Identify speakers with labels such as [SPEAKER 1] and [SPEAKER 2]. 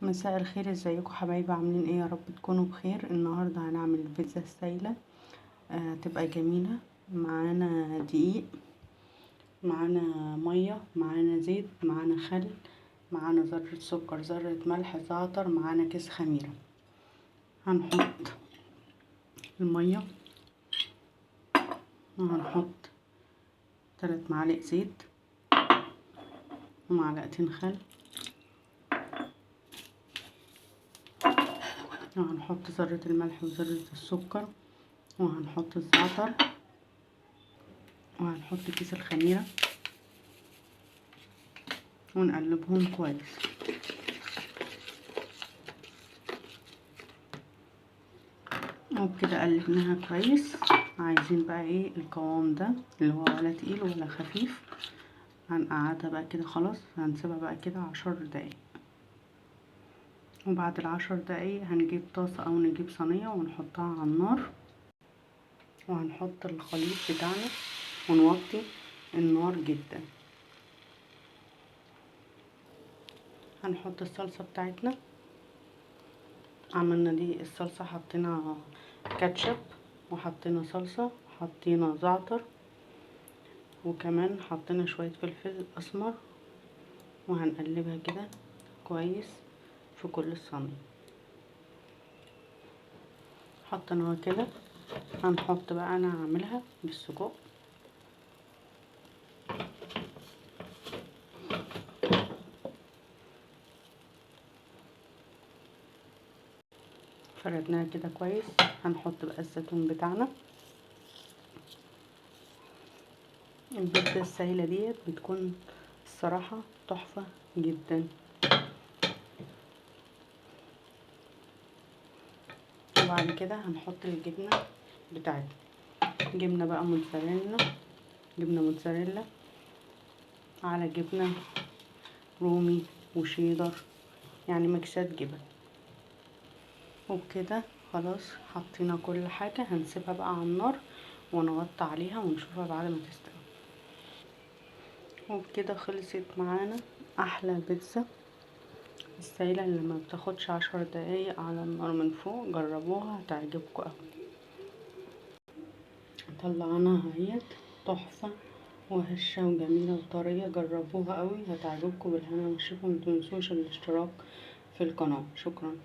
[SPEAKER 1] مساء الخير، ازيكم حبايبي؟ عاملين ايه؟ يا رب تكونوا بخير. النهارده هنعمل البيتزا السايله. تبقى جميله. معانا دقيق، معانا ميه، معانا زيت، معانا خل، معانا ذره سكر، ذره ملح، زعتر، معانا كيس خميره. هنحط الميه وهنحط 3 معالق زيت ومعلقتين خل، وهنحط ذرة الملح وذرة السكر، وهنحط الزعتر، وهنحط كيس الخميرة، ونقلبهم كويس. وبكده قلبناها كويس. عايزين بقى ايه القوام ده اللي هو ولا تقيل ولا خفيف. هنقعدها بقى كده، خلاص هنسيبها بقى كده 10 دقايق. وبعد ال10 دقايق هنجيب طاسة او نجيب صينية ونحطها على النار، وهنحط الخليط بتاعنا ونوطي النار جدا. هنحط الصلصة بتاعتنا. عملنا دي الصلصة، حطينا كاتشب وحطينا صلصة، حطينا زعتر، وكمان حطينا شوية فلفل اسمر، وهنقلبها كده كويس في كل الصينية. حطيناها كده. هنحط بقى، انا هعملها بالسجق. فردناها كده كويس. هنحط بقى الزيتون بتاعنا. البيتزا السايلة ديت بتكون الصراحة تحفة جدا. وبعد كده هنحط الجبنة بتاعتنا. جبنة بقى موتزاريلا، جبنة موتزاريلا على جبنة رومي وشيدر، يعني ميكسات جبن. وبكده خلاص حطينا كل حاجة. هنسيبها بقى على النار ونغطي عليها ونشوفها بعد ما تستوي. وبكده خلصت معانا احلى بيتزا السايلة اللي ما بتاخدش 10 دقايق على النار من فوق. جربوها هتعجبكم اوي. طلعناها اهيت تحفة وهشة وجميلة وطرية. جربوها قوي هتعجبكم. بالهنا والشفا. متنسوش الاشتراك في القناة. شكرا.